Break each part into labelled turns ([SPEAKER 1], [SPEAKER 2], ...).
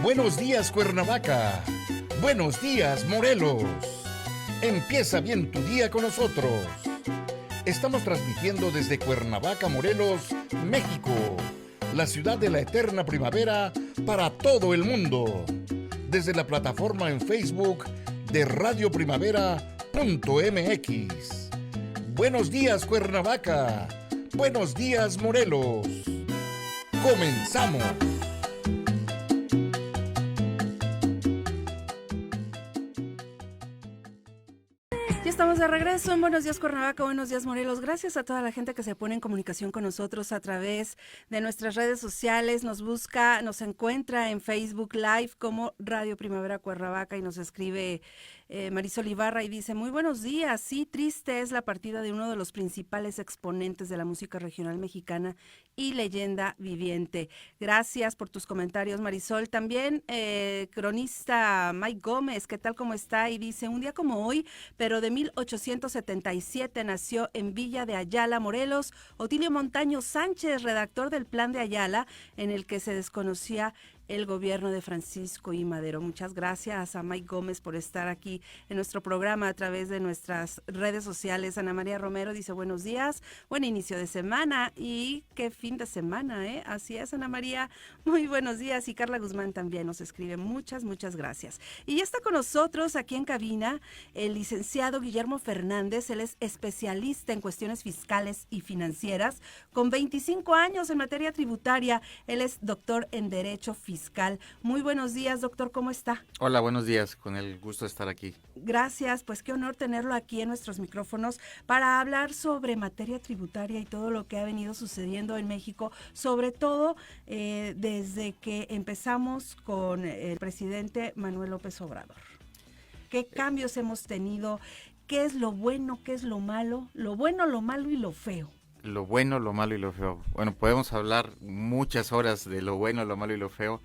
[SPEAKER 1] Buenos días, Cuernavaca. Buenos días, Morelos. Empieza bien tu día con nosotros. Estamos transmitiendo desde Cuernavaca, Morelos, México, la ciudad de la eterna primavera para todo el mundo. Desde la plataforma en Facebook de radioprimavera.mx. Buenos días, Cuernavaca. Buenos días, Morelos. ¡Comenzamos!
[SPEAKER 2] Ya estamos de regreso en Buenos Días Cuernavaca, Buenos Días Morelos. Gracias a toda la gente que se pone en comunicación con nosotros a través de nuestras redes sociales. Nos busca, nos encuentra en Facebook Live como Radio Primavera Cuernavaca y nos escribe Marisol Ibarra y dice: muy buenos días, sí, triste es la partida de uno de los principales exponentes de la música regional mexicana y leyenda viviente. Gracias por tus comentarios, Marisol. También cronista Mike Gómez, ¿qué tal, cómo está? Y dice: un día como hoy, pero de 1877 nació en Villa de Ayala, Morelos, Otilio Montaño Sánchez, redactor del Plan de Ayala, en el que se desconocía el gobierno de Francisco I. Madero. Muchas gracias a Mike Gómez por estar aquí en nuestro programa a través de nuestras redes sociales. Ana María Romero dice: buenos días, buen inicio de semana y qué fin de semana, ¿eh? Así es, Ana María, muy buenos días. Y Carla Guzmán también nos escribe: muchas gracias. Y ya está con nosotros aquí en cabina el licenciado Guillermo Fernández. Él es especialista en cuestiones fiscales y financieras, con 25 años en materia tributaria. Él es doctor en Derecho Fiscal. Muy buenos días, doctor, ¿cómo está?
[SPEAKER 3] Hola, buenos días, con el gusto de estar aquí.
[SPEAKER 2] Gracias, pues qué honor tenerlo aquí en nuestros micrófonos para hablar sobre materia tributaria y todo lo que ha venido sucediendo en México, sobre todo desde que empezamos con el presidente Manuel López Obrador. ¿Qué cambios hemos tenido? ¿Qué es lo bueno? ¿Qué es lo malo? Lo bueno, lo malo y lo feo.
[SPEAKER 3] Lo bueno, lo malo y lo feo. Bueno, podemos hablar muchas horas de lo bueno, lo malo y lo feo.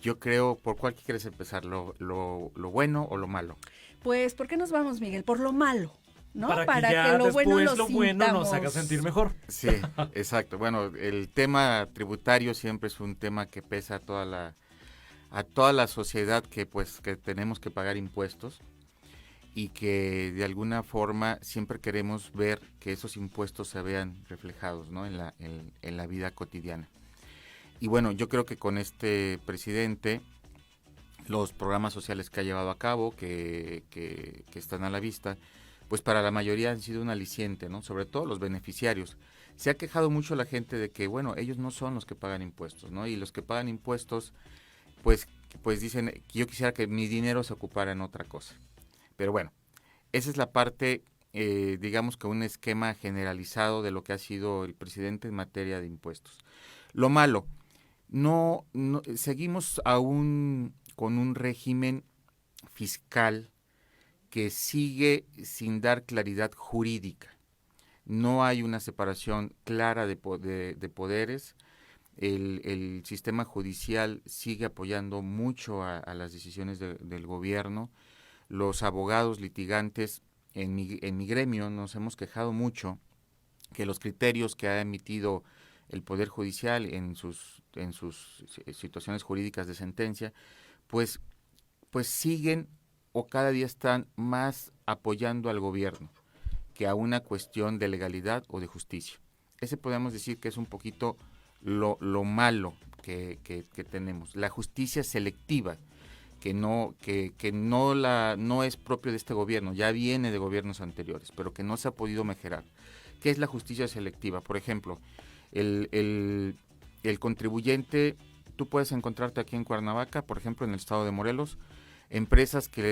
[SPEAKER 3] Yo creo, ¿por cuál quieres empezar? ¿Lo bueno o lo malo?
[SPEAKER 2] Pues, ¿por qué nos vamos, Miguel? Por lo malo, ¿no?
[SPEAKER 4] Para que ya
[SPEAKER 2] lo
[SPEAKER 4] después
[SPEAKER 2] bueno
[SPEAKER 4] lo bueno nos haga sentir mejor.
[SPEAKER 3] Sí, exacto. Bueno, el tema tributario siempre es un tema que pesa a toda la sociedad que tenemos que pagar impuestos y que de alguna forma siempre queremos ver que esos impuestos se vean reflejados, ¿no? en la vida cotidiana. Y bueno, yo creo que con este presidente, los programas sociales que ha llevado a cabo, que están a la vista, pues para la mayoría han sido un aliciente, ¿no? Sobre todo los beneficiarios. Se ha quejado mucho la gente de que, bueno, ellos no son los que pagan impuestos, ¿no? Y los que pagan impuestos, pues dicen que yo quisiera que mi dinero se ocupara en otra cosa. Pero bueno, esa es la parte, digamos que un esquema generalizado de lo que ha sido el presidente en materia de impuestos. Lo malo, no seguimos aún con un régimen fiscal que sigue sin dar claridad jurídica. No hay una separación clara de poderes. El sistema judicial sigue apoyando mucho a las decisiones del gobierno. Los abogados litigantes en mi gremio nos hemos quejado mucho que los criterios que ha emitido el Poder Judicial en sus situaciones jurídicas de sentencia, pues siguen o cada día están más apoyando al gobierno que a una cuestión de legalidad o de justicia. Ese podemos decir que es un poquito lo malo que tenemos, la justicia selectiva, que no es propio de este gobierno, ya viene de gobiernos anteriores, pero que no se ha podido mejorar. ¿Qué es la justicia selectiva? Por ejemplo, el contribuyente, tú puedes encontrarte aquí en Cuernavaca, por ejemplo en el estado de Morelos, 30 empresas que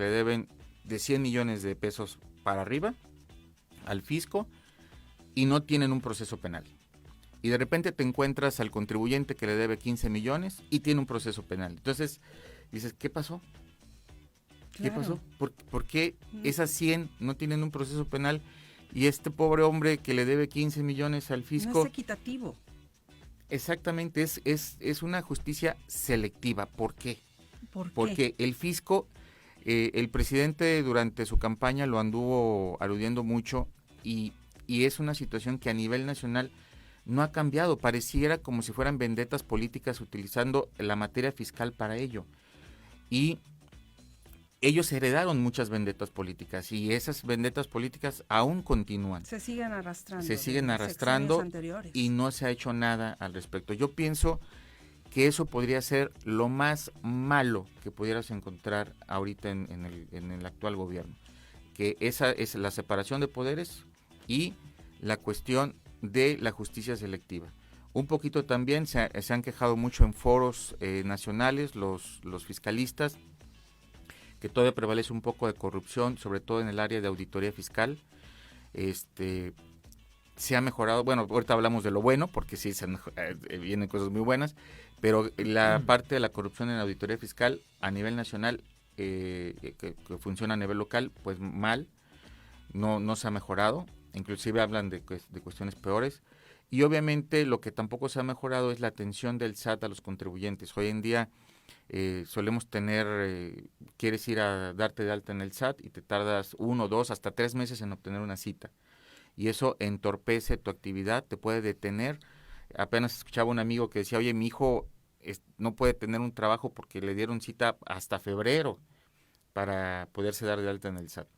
[SPEAKER 3] le deben de 100 millones de pesos para arriba al fisco y no tienen un proceso penal. Y de repente te encuentras al contribuyente que le debe 15 millones y tiene un proceso penal. Entonces dices, ¿qué pasó? ¿Qué pasó? ¿Por qué esas 100 no tienen un proceso penal y este pobre hombre que le debe 15 millones al fisco?
[SPEAKER 2] No es equitativo.
[SPEAKER 3] Exactamente, es una justicia selectiva. ¿Por qué?
[SPEAKER 2] Porque
[SPEAKER 3] el fisco, el presidente durante su campaña lo anduvo aludiendo mucho y es una situación que a nivel nacional no ha cambiado, pareciera como si fueran vendetas políticas utilizando la materia fiscal para ello. Y ellos heredaron muchas vendetas políticas y esas vendetas políticas aún continúan.
[SPEAKER 2] Se siguen arrastrando.
[SPEAKER 3] Se siguen
[SPEAKER 2] de
[SPEAKER 3] arrastrando
[SPEAKER 2] sexenios anteriores.
[SPEAKER 3] y no se ha hecho nada al respecto. Yo pienso que eso podría ser lo más malo que pudieras encontrar ahorita en el actual gobierno, que esa es la separación de poderes y la cuestión de la justicia selectiva. Un poquito también se han quejado mucho en foros nacionales los fiscalistas, que todavía prevalece un poco de corrupción, sobre todo en el área de auditoría fiscal. Se ha mejorado, bueno, ahorita hablamos de lo bueno, porque sí vienen cosas muy buenas, pero la parte de la corrupción en la auditoría fiscal a nivel nacional, que funciona a nivel local, pues mal, no se ha mejorado, inclusive hablan de cuestiones peores, y obviamente lo que tampoco se ha mejorado es la atención del SAT a los contribuyentes. Hoy en día solemos tener, quieres ir a darte de alta en el SAT y te tardas 1, 2, hasta 3 meses en obtener una cita. Y eso entorpece tu actividad, te puede detener. Apenas escuchaba un amigo que decía, oye, mi hijo no puede tener un trabajo porque le dieron cita hasta febrero para poderse dar de alta en el SAT.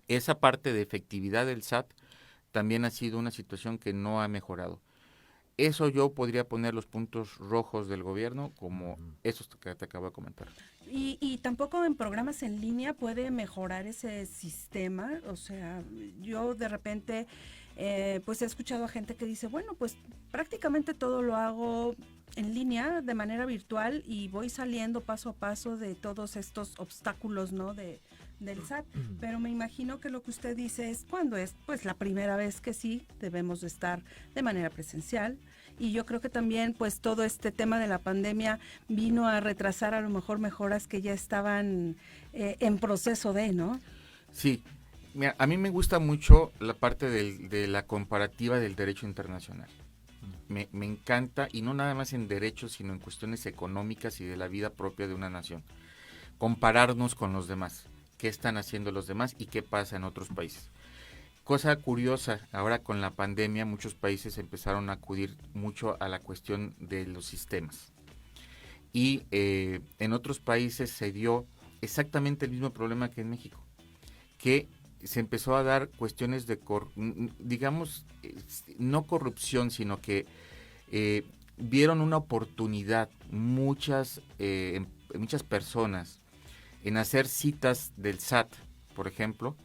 [SPEAKER 3] Esa parte de efectividad del SAT también ha sido una situación que no ha mejorado. Eso yo podría poner los puntos rojos del gobierno como esos que te acabo de comentar.
[SPEAKER 2] Y tampoco en programas en línea puede mejorar ese sistema. O sea, yo de repente pues he escuchado a gente que dice, bueno, pues prácticamente todo lo hago en línea, de manera virtual, y voy saliendo paso a paso de todos estos obstáculos, ¿no?, del SAT. Pero me imagino que lo que usted dice es cuando es pues la primera vez que sí debemos de estar de manera presencial. Y yo creo que también pues todo este tema de la pandemia vino a retrasar a lo mejor mejoras que ya estaban en proceso de, ¿no?
[SPEAKER 3] Sí, mira, a mí me gusta mucho la parte de la comparativa del derecho internacional. Me encanta, y no nada más en derechos, sino en cuestiones económicas y de la vida propia de una nación. Compararnos con los demás, qué están haciendo los demás y qué pasa en otros países. Cosa curiosa, ahora con la pandemia muchos países empezaron a acudir mucho a la cuestión de los sistemas. Y en otros países se dio exactamente el mismo problema que en México, que se empezó a dar cuestiones de, digamos, no corrupción, sino que vieron una oportunidad muchas personas en hacer citas del SAT, por ejemplo,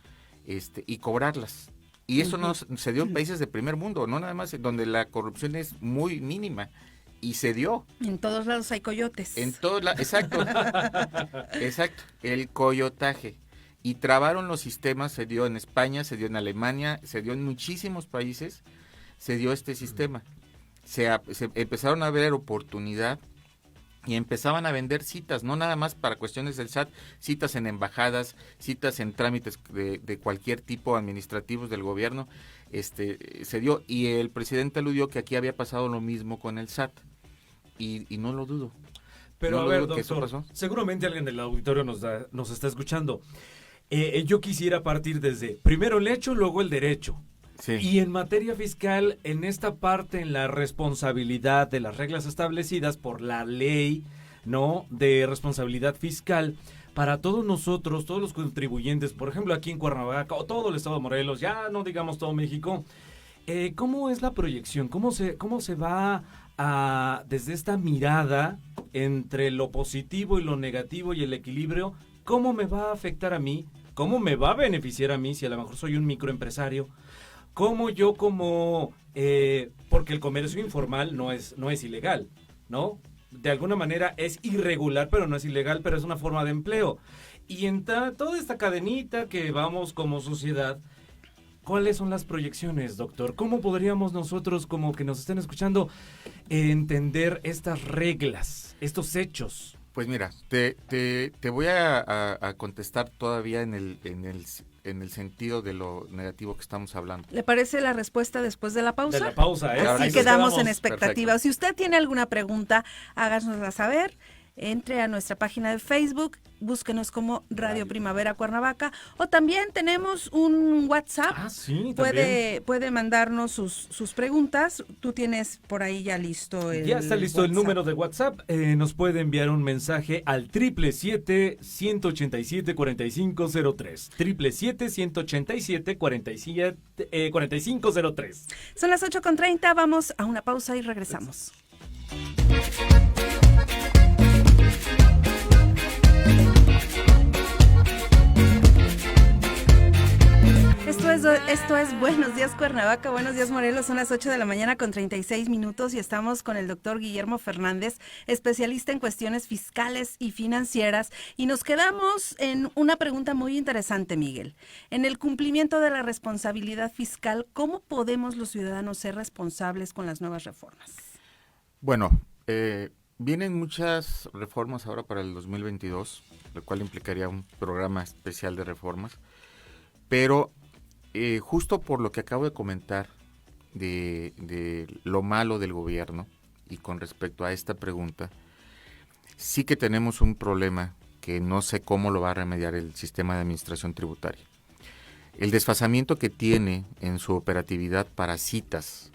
[SPEAKER 3] y cobrarlas. Y eso no se dio en países de primer mundo, no nada más donde la corrupción es muy mínima, y se dio.
[SPEAKER 2] En todos lados hay coyotes.
[SPEAKER 3] En todos lados, exacto, exacto, el coyotaje. Y trabaron los sistemas, se dio en España, se dio en Alemania, se dio en muchísimos países, se dio este sistema. Se empezaron a ver oportunidad y empezaban a vender citas, no nada más para cuestiones del SAT, citas en embajadas, citas en trámites de cualquier tipo administrativos del gobierno, se dio, y el presidente aludió que aquí había pasado lo mismo con el SAT, y no lo dudo.
[SPEAKER 4] Pero
[SPEAKER 3] no
[SPEAKER 4] a ver,
[SPEAKER 3] dudo que eso
[SPEAKER 4] doctor,
[SPEAKER 3] pasó.
[SPEAKER 4] seguramente alguien del auditorio nos está escuchando. Yo quisiera partir desde primero el hecho, luego el derecho.
[SPEAKER 3] Sí.
[SPEAKER 4] Y en materia fiscal, en esta parte, en la responsabilidad de las reglas establecidas por la ley, ¿no?, de responsabilidad fiscal, para todos nosotros, todos los contribuyentes, por ejemplo, aquí en Cuernavaca, o todo el estado de Morelos, ya no digamos todo México, ¿cómo es la proyección? ¿Cómo se va desde esta mirada entre lo positivo y lo negativo y el equilibrio? ¿Cómo me va a afectar a mí? ¿Cómo me va a beneficiar a mí si a lo mejor soy un microempresario? ¿Cómo yo porque el comercio informal no es ilegal, ¿no? De alguna manera es irregular, pero no es ilegal, pero es una forma de empleo. Y en toda esta cadenita que vamos como sociedad, ¿cuáles son las proyecciones, doctor? ¿Cómo podríamos nosotros, como que nos estén escuchando, entender estas reglas, estos hechos?
[SPEAKER 3] Pues mira, te voy a contestar todavía en el sentido de lo negativo que estamos hablando.
[SPEAKER 2] ¿Le parece la respuesta después de la pausa?
[SPEAKER 4] De la pausa, ¿eh?
[SPEAKER 2] Así
[SPEAKER 3] Ahí
[SPEAKER 2] quedamos
[SPEAKER 3] nos
[SPEAKER 2] en
[SPEAKER 3] quedamos.
[SPEAKER 2] expectativa.
[SPEAKER 3] Perfecto.
[SPEAKER 2] Si usted tiene alguna pregunta, háganosla saber. entre a nuestra página de Facebook, búsquenos como Radio Primavera Cuernavaca, o también tenemos un WhatsApp.
[SPEAKER 4] Sí,
[SPEAKER 2] puede mandarnos sus preguntas. Tú tienes por ahí ya listo el
[SPEAKER 4] Ya está listo
[SPEAKER 2] WhatsApp.
[SPEAKER 4] El número de WhatsApp. Nos puede enviar un mensaje al 777-187-4503. 777-187-4503.
[SPEAKER 2] Son las 8:30, vamos a una pausa y regresamos. Esto es Buenos Días Cuernavaca, Buenos Días Morelos, son las 8 de la mañana con 36 minutos y estamos con el doctor Guillermo Fernández, especialista en cuestiones fiscales y financieras, y nos quedamos en una pregunta muy interesante, Miguel. En el cumplimiento de la responsabilidad fiscal, ¿cómo podemos los ciudadanos ser responsables con las nuevas reformas?
[SPEAKER 3] Bueno, vienen muchas reformas ahora para el 2022, lo cual implicaría un programa especial de reformas, pero justo por lo que acabo de comentar de lo malo del gobierno y con respecto a esta pregunta, sí que tenemos un problema que no sé cómo lo va a remediar el sistema de administración tributaria. El desfasamiento que tiene en su operatividad para citas.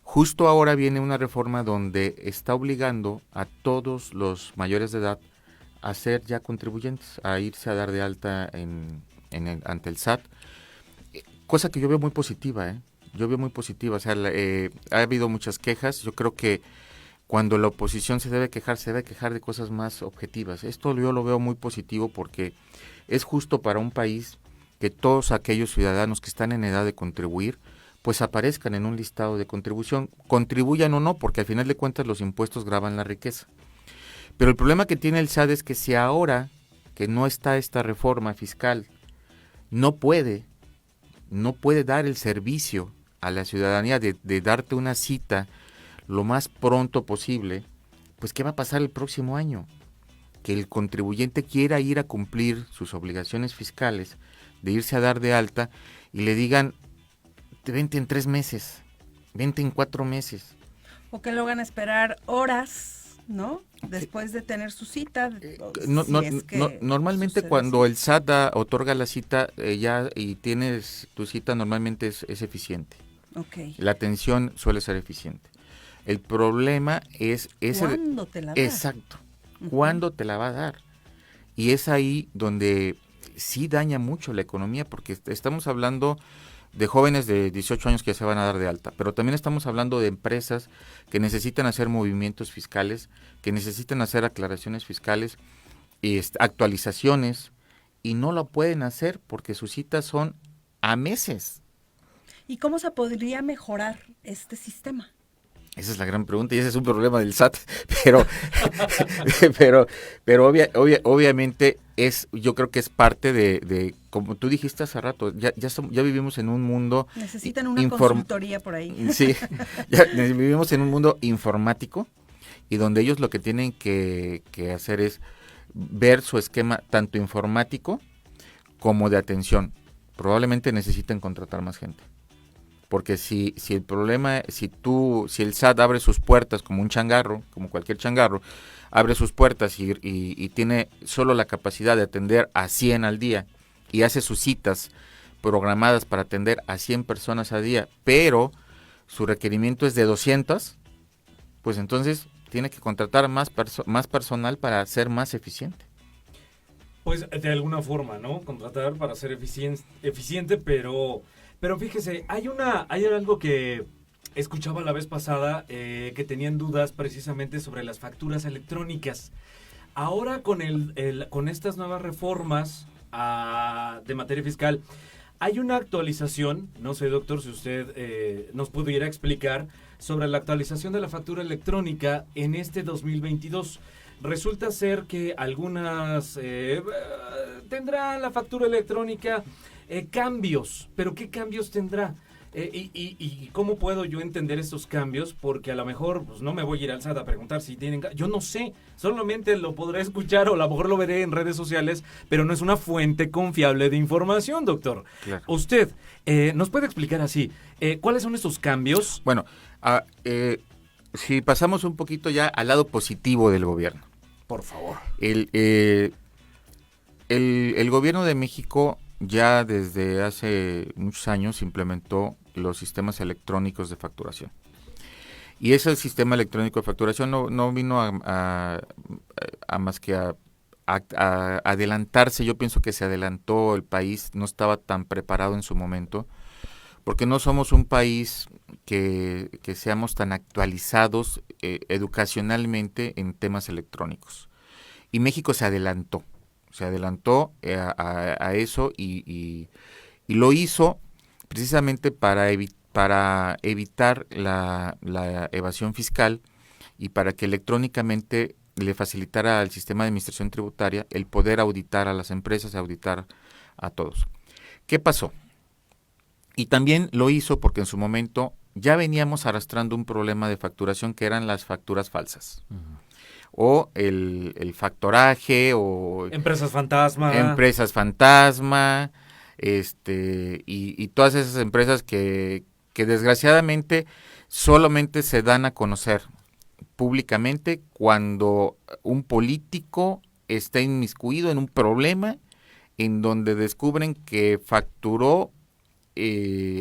[SPEAKER 3] Justo ahora viene una reforma donde está obligando a todos los mayores de edad a ser ya contribuyentes, a irse a dar de alta ante el SAT, cosa que yo veo muy positiva, Yo veo muy positiva, o sea, ha habido muchas quejas. Yo creo que cuando la oposición se debe quejar de cosas más objetivas. Esto yo lo veo muy positivo porque es justo para un país que todos aquellos ciudadanos que están en edad de contribuir, pues aparezcan en un listado de contribución, contribuyan o no, porque al final de cuentas los impuestos gravan la riqueza. Pero el problema que tiene el SAT es que si ahora que no está esta reforma fiscal, no puede dar el servicio a la ciudadanía de darte una cita lo más pronto posible, pues ¿qué va a pasar el próximo año? Que el contribuyente quiera ir a cumplir sus obligaciones fiscales, de irse a dar de alta, y le digan, vente en 3 meses, vente en 4 meses.
[SPEAKER 2] O que lo hagan esperar horas, ¿no? Después de tener su cita.
[SPEAKER 3] Normalmente cuando el SAT otorga la cita y tienes tu cita, normalmente es eficiente.
[SPEAKER 2] Okay.
[SPEAKER 3] La atención suele ser eficiente. El problema es ese.
[SPEAKER 2] ¿Cuándo te la da?
[SPEAKER 3] Exacto. ¿Cuándo te la va a dar? Y es ahí donde sí daña mucho la economía, porque estamos hablando de jóvenes de 18 años que se van a dar de alta, pero también estamos hablando de empresas que necesitan hacer movimientos fiscales, que necesitan hacer aclaraciones fiscales y actualizaciones, y no lo pueden hacer porque sus citas son a meses.
[SPEAKER 2] ¿Y cómo se podría mejorar este sistema?
[SPEAKER 3] Esa es la gran pregunta y ese es un problema del SAT, pero obviamente yo creo que es parte de como tú dijiste hace rato, ya vivimos en un mundo.
[SPEAKER 2] Necesitan una consultoría por ahí.
[SPEAKER 3] Sí, ya vivimos en un mundo informático y donde ellos lo que tienen que hacer es ver su esquema tanto informático como de atención. Probablemente necesiten contratar más gente. Porque si el problema, si el SAT abre sus puertas como un changarro, como cualquier changarro, abre sus puertas y tiene solo la capacidad de atender a 100 al día y hace sus citas programadas para atender a 100 personas al día, pero su requerimiento es de 200, pues entonces tiene que contratar más personal para ser más eficiente.
[SPEAKER 4] Pues de alguna forma, ¿no? Contratar para ser eficiente, pero fíjese, hay algo que escuchaba la vez pasada, que tenían dudas precisamente sobre las facturas electrónicas. Ahora con estas nuevas reformas de materia fiscal, hay una actualización, no sé, doctor, si usted nos pudiera explicar sobre la actualización de la factura electrónica en este 2022. Resulta ser que algunas tendrá la factura electrónica cambios, pero ¿qué cambios tendrá? ¿Y cómo puedo yo entender estos cambios? Porque a lo mejor pues, no me voy a ir al SAT a preguntar si tienen... Yo no sé, solamente lo podré escuchar o a lo mejor lo veré en redes sociales, pero no es una fuente confiable de información, doctor.
[SPEAKER 3] Claro.
[SPEAKER 4] Usted nos puede explicar así, ¿cuáles son estos cambios?
[SPEAKER 3] Bueno, si pasamos un poquito ya al lado positivo del gobierno,
[SPEAKER 4] Por favor.
[SPEAKER 3] El gobierno de México ya desde hace muchos años implementó los sistemas electrónicos de facturación. Y ese sistema electrónico de facturación no vino a más que a adelantarse. Yo pienso que se adelantó el país, no estaba tan preparado en su momento, porque no somos un país que seamos tan actualizados educacionalmente en temas electrónicos. Y México se adelantó a eso y lo hizo precisamente para evitar la evasión fiscal y para que electrónicamente le facilitara al sistema de administración tributaria el poder auditar a las empresas, auditar a todos. ¿Qué pasó? Y también lo hizo porque en su momento ya veníamos arrastrando un problema de facturación que eran las facturas falsas. O el factoraje o
[SPEAKER 4] Empresas fantasma,
[SPEAKER 3] y todas esas empresas que desgraciadamente solamente se dan a conocer públicamente cuando un político está inmiscuido en un problema en donde descubren que facturó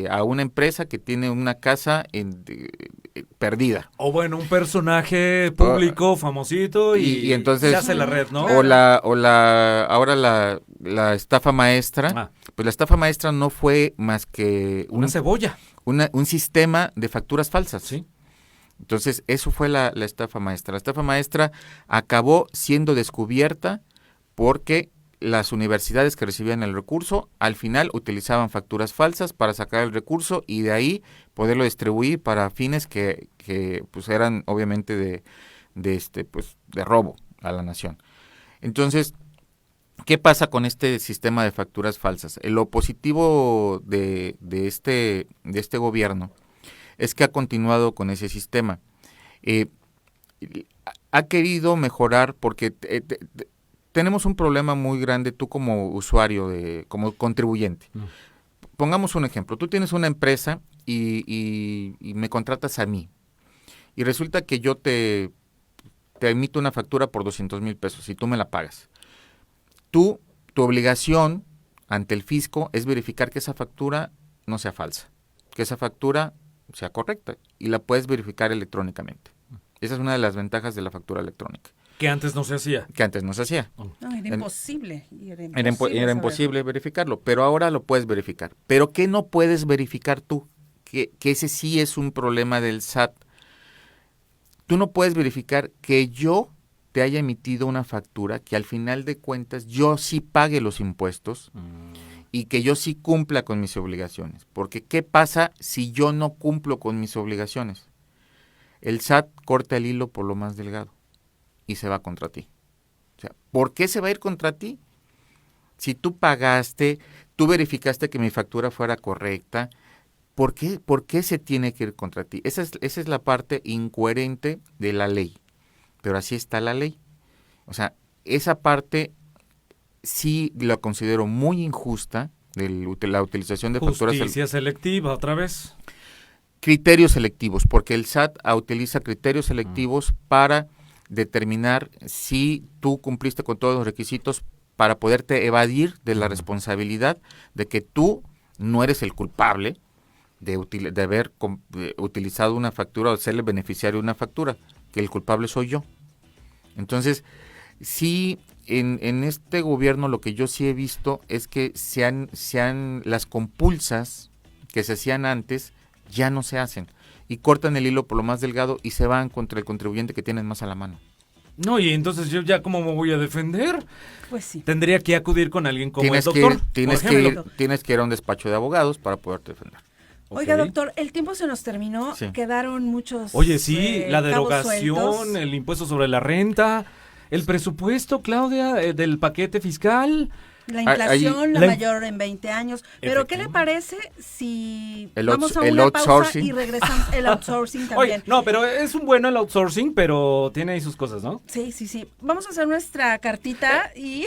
[SPEAKER 3] a una empresa que tiene una casa perdida.
[SPEAKER 4] o bueno, un personaje público famosito y
[SPEAKER 3] entonces
[SPEAKER 4] se hace la red, ¿no?
[SPEAKER 3] Ahora la estafa maestra, pues la estafa maestra no fue más que
[SPEAKER 4] Una cebolla.
[SPEAKER 3] un sistema de facturas falsas.
[SPEAKER 4] Sí.
[SPEAKER 3] Entonces, eso fue la estafa maestra. La estafa maestra acabó siendo descubierta porque las universidades que recibían el recurso, al final utilizaban facturas falsas para sacar el recurso y de ahí poderlo distribuir para fines que pues eran obviamente de robo a la nación. Entonces, ¿qué pasa con este sistema de facturas falsas? Lo positivo de este gobierno es que ha continuado con ese sistema. Ha querido mejorar porque tenemos un problema muy grande tú como usuario, como contribuyente. Pongamos un ejemplo. Tú tienes una empresa y me contratas a mí. Y resulta que yo te emito una factura por 200,000 pesos y tú me la pagas. Tu obligación ante el fisco es verificar que esa factura no sea falsa, que esa factura sea correcta y la puedes verificar electrónicamente. Esa es una de las ventajas de la factura electrónica.
[SPEAKER 4] Que antes no se hacía.
[SPEAKER 2] No, era imposible.
[SPEAKER 3] Era imposible verificarlo, pero ahora lo puedes verificar. Pero ¿qué no puedes verificar tú? Que ese sí es un problema del SAT. Tú no puedes verificar que yo te haya emitido una factura, que al final de cuentas yo sí pague los impuestos y que yo sí cumpla con mis obligaciones. Porque ¿qué pasa si yo no cumplo con mis obligaciones? El SAT corta el hilo por lo más delgado y se va contra ti. O sea, ¿por qué se va a ir contra ti? Si tú pagaste, tú verificaste que mi factura fuera correcta, ¿por qué se tiene que ir contra ti? Esa es la parte incoherente de la ley, pero así está la ley. O sea, esa parte sí la considero muy injusta, la utilización de facturas.
[SPEAKER 4] Justicia selectiva, otra vez.
[SPEAKER 3] Criterios selectivos, porque el SAT utiliza criterios selectivos para determinar si tú cumpliste con todos los requisitos para poderte evadir de la responsabilidad de que tú no eres el culpable de haber utilizado una factura o ser el beneficiario de una factura, que el culpable soy yo. Entonces, sí, en este gobierno lo que yo sí he visto es que las compulsas que se hacían antes ya no se hacen y cortan el hilo por lo más delgado y se van contra el contribuyente que tienen más a la mano.
[SPEAKER 4] No, y entonces yo ya cómo me voy a defender.
[SPEAKER 2] Pues sí.
[SPEAKER 4] Tendría que acudir con alguien como el doctor.
[SPEAKER 3] Tienes que ir a un despacho de abogados para poderte defender.
[SPEAKER 2] Oiga,
[SPEAKER 4] Ok.
[SPEAKER 2] doctor, el tiempo se nos terminó,
[SPEAKER 3] Sí.
[SPEAKER 2] quedaron muchos
[SPEAKER 4] Oye, sí, la
[SPEAKER 2] cabos
[SPEAKER 4] derogación,
[SPEAKER 2] sueltos.
[SPEAKER 4] el impuesto sobre la renta, el presupuesto, Claudia, del paquete fiscal.
[SPEAKER 2] La inflación, la
[SPEAKER 4] la-
[SPEAKER 2] mayor en 20 años. Pero, ¿qué le parece si vamos a
[SPEAKER 3] el
[SPEAKER 2] una pausa
[SPEAKER 3] outsourcing.
[SPEAKER 2] y regresamos? El outsourcing
[SPEAKER 4] Oye,
[SPEAKER 2] también.
[SPEAKER 4] no, pero es un bueno el outsourcing, pero tiene ahí sus cosas, ¿no?
[SPEAKER 2] Sí, sí, sí. Vamos a hacer nuestra cartita y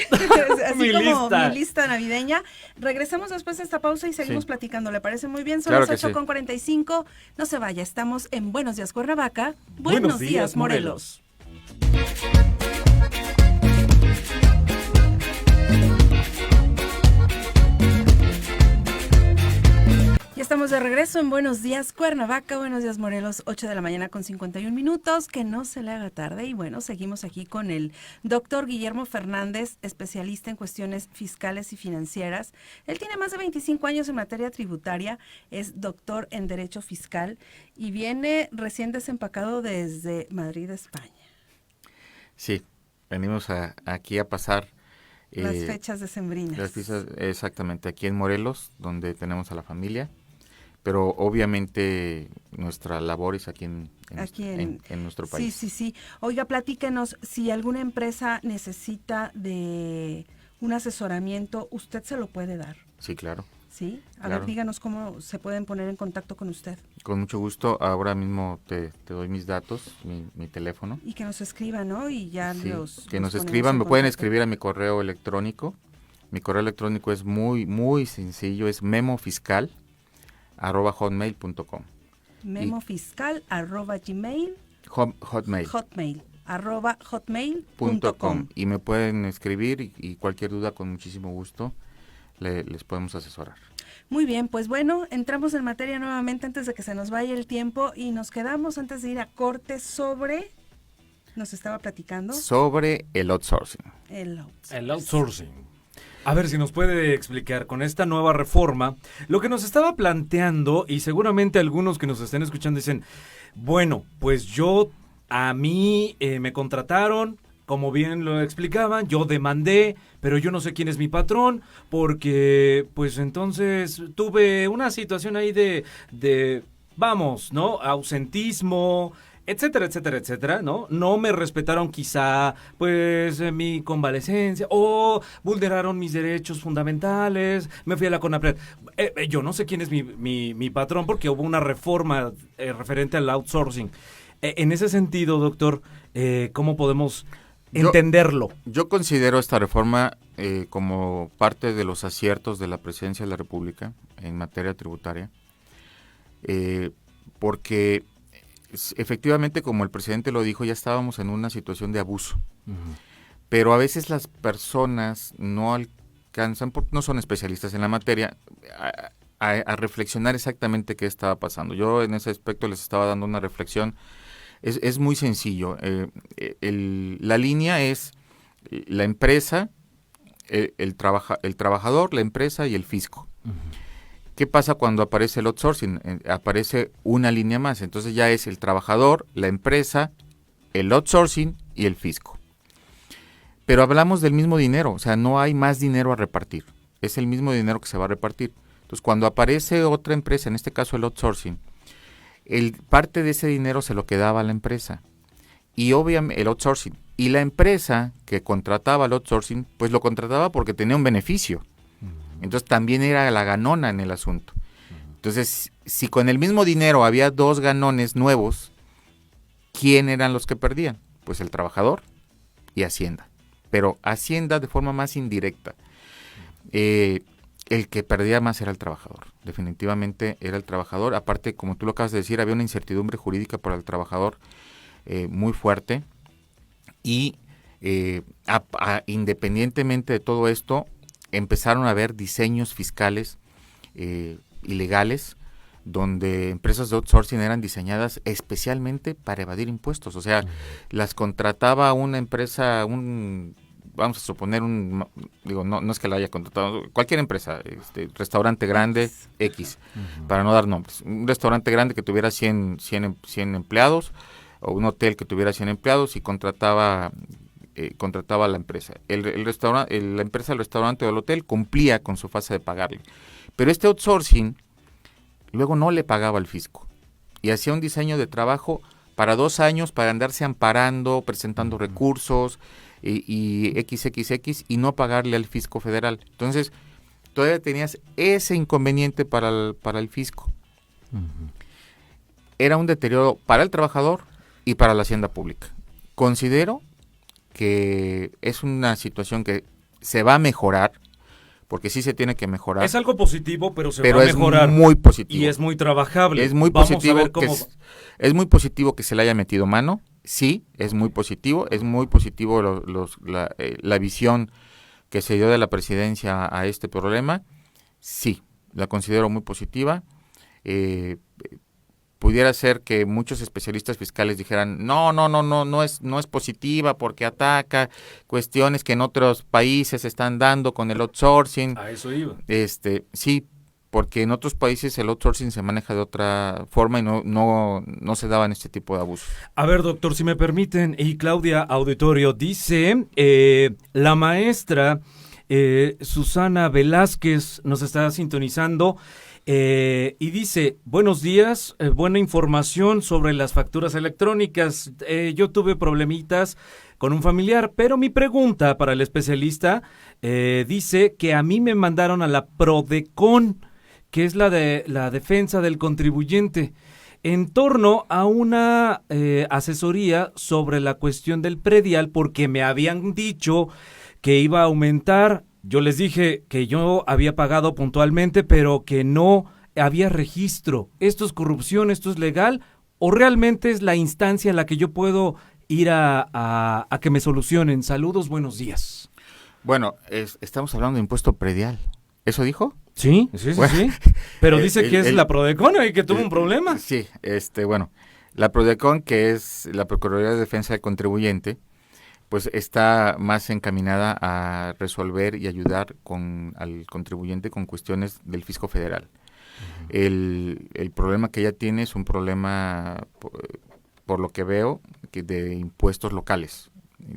[SPEAKER 2] así
[SPEAKER 4] Mi
[SPEAKER 2] como
[SPEAKER 4] lista.
[SPEAKER 2] mi lista navideña. Regresamos después de esta pausa y seguimos
[SPEAKER 3] Sí.
[SPEAKER 2] platicando. ¿Le parece muy bien? Son
[SPEAKER 3] Claro
[SPEAKER 2] las
[SPEAKER 3] que sí.
[SPEAKER 2] 8:45. No se vaya, estamos en Buenos Días Cuernavaca. Buenos días, Morelos. estamos de regreso en Buenos Días Cuernavaca, Buenos Días Morelos, 8 de la mañana con 51 minutos, que no se le haga tarde. Y bueno, seguimos aquí con el doctor Guillermo Fernández, especialista en cuestiones fiscales y financieras. Él tiene más de 25 años en materia tributaria, es doctor en Derecho Fiscal y viene recién desempacado desde Madrid, España.
[SPEAKER 3] Sí, venimos aquí a pasar
[SPEAKER 2] las fechas decembrinas.
[SPEAKER 3] Las fechas, exactamente, aquí en Morelos, donde tenemos a la familia, pero obviamente nuestra labor es aquí en nuestro país.
[SPEAKER 2] Sí. Oiga, platíquenos, si alguna empresa necesita de un asesoramiento, ¿usted se lo puede dar?
[SPEAKER 3] Sí, claro.
[SPEAKER 2] Sí,
[SPEAKER 3] Claro.
[SPEAKER 2] ver, díganos cómo se pueden poner en contacto con usted.
[SPEAKER 3] Con mucho gusto, ahora mismo te doy mis datos, mi teléfono.
[SPEAKER 2] Y que nos escriban, ¿no? Y ya
[SPEAKER 3] Sí,
[SPEAKER 2] los
[SPEAKER 3] que nos
[SPEAKER 2] ponemos
[SPEAKER 3] escriban,
[SPEAKER 2] en
[SPEAKER 3] me pueden
[SPEAKER 2] contacto.
[SPEAKER 3] escribir a mi correo electrónico. Mi correo electrónico es muy sencillo, es memofiscal@hotmail.com.
[SPEAKER 2] memofiscal@gmail, hotmail@hotmail.com.
[SPEAKER 3] Y me pueden escribir y cualquier duda con muchísimo gusto les podemos asesorar.
[SPEAKER 2] Muy bien, pues bueno, entramos en materia nuevamente antes de que se nos vaya el tiempo y nos quedamos antes de ir a corte sobre, nos estaba platicando,
[SPEAKER 3] Sobre el outsourcing.
[SPEAKER 2] el outsourcing.
[SPEAKER 4] El outsourcing. A ver si nos puede explicar con esta nueva reforma lo que nos estaba planteando, y seguramente algunos que nos estén escuchando dicen, bueno, pues a mí me contrataron, como bien lo explicaban, yo demandé, pero yo no sé quién es mi patrón, porque pues entonces tuve una situación ahí vamos, ¿no? Ausentismo, etcétera, ¿no? No me respetaron quizá, pues, mi convalecencia, o vulneraron mis derechos fundamentales, me fui a la CONAPRED. Yo no sé quién es mi patrón, porque hubo una reforma referente al outsourcing. En ese sentido, doctor, ¿cómo podemos entenderlo?
[SPEAKER 3] Yo considero esta reforma como parte de los aciertos de la Presidencia de la República en materia tributaria, porque efectivamente, como el presidente lo dijo, ya estábamos en una situación de abuso, pero a veces las personas no alcanzan, porque no son especialistas en la materia, a reflexionar exactamente qué estaba pasando. Yo en ese aspecto les estaba dando una reflexión. Es muy sencillo. La línea es la empresa, el trabajador, la empresa y el fisco. ¿Qué pasa cuando aparece el outsourcing? Aparece una línea más. Entonces ya es el trabajador, la empresa, el outsourcing y el fisco. Pero hablamos del mismo dinero, o sea, no hay más dinero a repartir. Es el mismo dinero que se va a repartir. Entonces, cuando aparece otra empresa, en este caso el outsourcing, parte de ese dinero se lo quedaba a la empresa. Y obviamente el outsourcing. Y la empresa que contrataba el outsourcing, pues lo contrataba porque tenía un beneficio. Entonces también era la ganona en el asunto. Entonces, si con el mismo dinero había dos ganones nuevos, ¿quién eran los que perdían? Pues el trabajador y Hacienda. Pero Hacienda de forma más indirecta. El que perdía más era el trabajador. Definitivamente era el trabajador. Aparte, como tú lo acabas de decir, había una incertidumbre jurídica para el trabajador muy fuerte. Y independientemente de todo esto, empezaron a haber diseños fiscales ilegales donde empresas de outsourcing eran diseñadas especialmente para evadir impuestos. O sea, las contrataba una empresa, vamos a suponer no es que la haya contratado, cualquier empresa, restaurante grande, X, para no dar nombres. Un restaurante grande que tuviera 100 empleados, o un hotel que tuviera 100 empleados y contrataba a la empresa. La empresa del restaurante o del hotel cumplía con su fase de pagarle. Pero este outsourcing luego no le pagaba al fisco y hacía un diseño de trabajo para 2 años para andarse amparando, presentando recursos y XXX y no pagarle al fisco federal. Entonces, todavía tenías ese inconveniente para el fisco. Era un deterioro para el trabajador y para la hacienda pública. Considero que es una situación que se va a mejorar, porque sí se tiene que mejorar.
[SPEAKER 4] Es algo positivo, pero se va a mejorar.
[SPEAKER 3] Es muy positivo.
[SPEAKER 4] Y es muy trabajable.
[SPEAKER 3] Es muy
[SPEAKER 4] Vamos
[SPEAKER 3] positivo
[SPEAKER 4] a ver cómo...
[SPEAKER 3] es muy positivo que se le haya metido mano. Sí, es muy positivo. Es muy positivo la visión que se dio de la presidencia a este problema. Sí, la considero muy positiva. pudiera ser que muchos especialistas fiscales dijeran, no es positiva porque ataca cuestiones que en otros países se están dando con el outsourcing.
[SPEAKER 4] A eso iba.
[SPEAKER 3] Sí, porque en otros países el outsourcing se maneja de otra forma y no se daban este tipo de abusos.
[SPEAKER 4] A ver, doctor, si me permiten, y Claudia Auditorio dice, la maestra Susana Velázquez nos está sintonizando. Y dice, buenos días, buena información sobre las facturas electrónicas. Yo tuve problemitas con un familiar, pero mi pregunta para el especialista dice que a mí me mandaron a la PRODECON, que es la de la defensa del contribuyente, en torno a una asesoría sobre la cuestión del predial, porque me habían dicho que iba a aumentar. Yo les dije que yo había pagado puntualmente, pero que no había registro. ¿Esto es corrupción? ¿Esto es legal? ¿O realmente es la instancia en la que yo puedo ir a que me solucionen? Saludos, buenos días.
[SPEAKER 3] Bueno, estamos hablando de impuesto predial. ¿Eso dijo?
[SPEAKER 4] Sí. Pero dice que es la PRODECON y que tuvo un problema.
[SPEAKER 3] Sí, bueno, la PRODECON, que es la Procuraduría de Defensa del Contribuyente, pues está más encaminada a resolver y ayudar al contribuyente con cuestiones del fisco federal. Uh-huh. El problema que ella tiene es un problema, por lo que veo, de impuestos locales,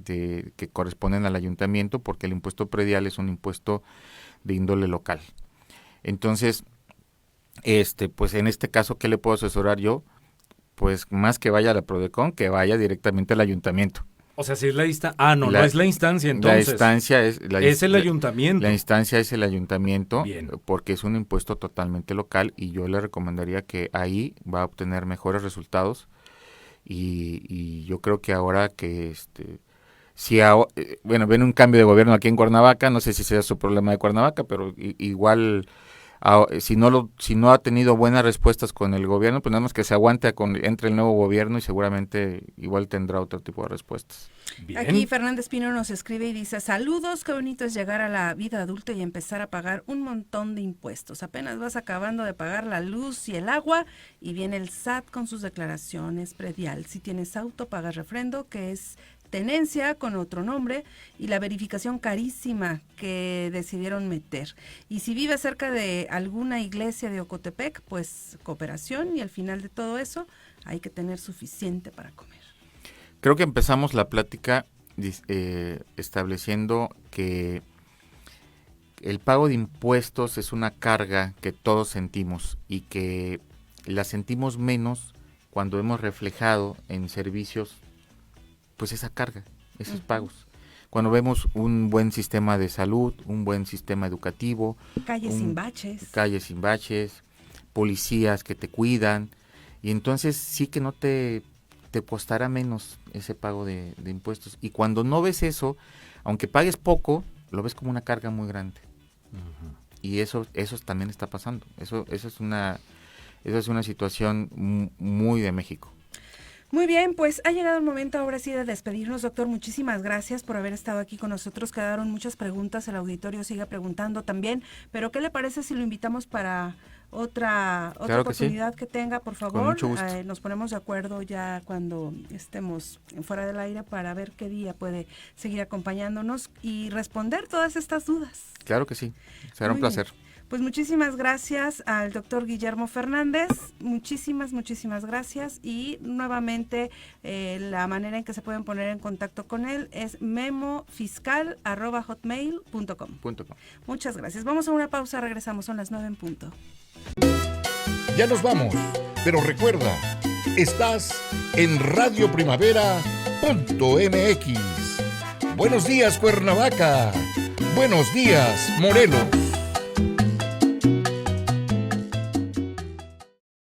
[SPEAKER 3] que corresponden al ayuntamiento, porque el impuesto predial es un impuesto de índole local. Entonces, pues en este caso, ¿qué le puedo asesorar yo? Pues más que vaya a la PRODECON, que vaya directamente al ayuntamiento.
[SPEAKER 4] O sea, si es la instancia. No es la instancia, entonces.
[SPEAKER 3] La instancia es
[SPEAKER 4] el ayuntamiento.
[SPEAKER 3] La instancia es el ayuntamiento.
[SPEAKER 4] Bien.
[SPEAKER 3] Porque es un impuesto totalmente local y yo le recomendaría que ahí va a obtener mejores resultados y yo creo que ahora que ven un cambio de gobierno aquí en Cuernavaca, no sé si sea su problema de Cuernavaca, pero igual si no ha tenido buenas respuestas con el gobierno, pues nada más que se aguante entre el nuevo gobierno y seguramente igual tendrá otro tipo de respuestas.
[SPEAKER 2] Bien. Aquí Fernández Pino nos escribe y dice, saludos, qué bonito es llegar a la vida adulta y empezar a pagar un montón de impuestos. Apenas vas acabando de pagar la luz y el agua y viene el SAT con sus declaraciones predial. Si tienes auto, pagas refrendo, que es tenencia con otro nombre, y la verificación carísima que decidieron meter. Y si vive cerca de alguna iglesia de Ocotepec, pues cooperación, y al final de todo eso hay que tener suficiente para comer.
[SPEAKER 3] Creo que empezamos la plática estableciendo que el pago de impuestos es una carga que todos sentimos y que la sentimos menos cuando hemos reflejado en servicios pues esa carga, esos pagos. Cuando vemos un buen sistema de salud, un buen sistema educativo,
[SPEAKER 2] calles sin baches,
[SPEAKER 3] policías que te cuidan, y entonces sí que no te costará menos ese pago de impuestos. Y cuando no ves eso, aunque pagues poco, lo ves como una carga muy grande. Uh-huh. Y eso también está pasando. Eso es una situación muy de México.
[SPEAKER 2] Muy bien, pues ha llegado el momento ahora sí de despedirnos, doctor. Muchísimas gracias por haber estado aquí con nosotros. Quedaron muchas preguntas, el auditorio sigue preguntando también, pero ¿qué le parece si lo invitamos para otra claro oportunidad que tenga, por favor?
[SPEAKER 3] Con mucho gusto.
[SPEAKER 2] Nos ponemos de acuerdo ya cuando estemos fuera del aire para ver qué día puede seguir acompañándonos y responder todas estas dudas.
[SPEAKER 3] Claro que sí, será un placer.
[SPEAKER 2] Pues muchísimas gracias al doctor Guillermo Fernández, muchísimas gracias, y nuevamente la manera en que se pueden poner en contacto con él es memofiscal@hotmail.com. Muchas gracias. Vamos a una pausa, regresamos, son las 9:00 p.m.
[SPEAKER 1] Ya nos vamos, pero recuerda, estás en radioprimavera.mx. Buenos días, Cuernavaca. Buenos días, Morelos.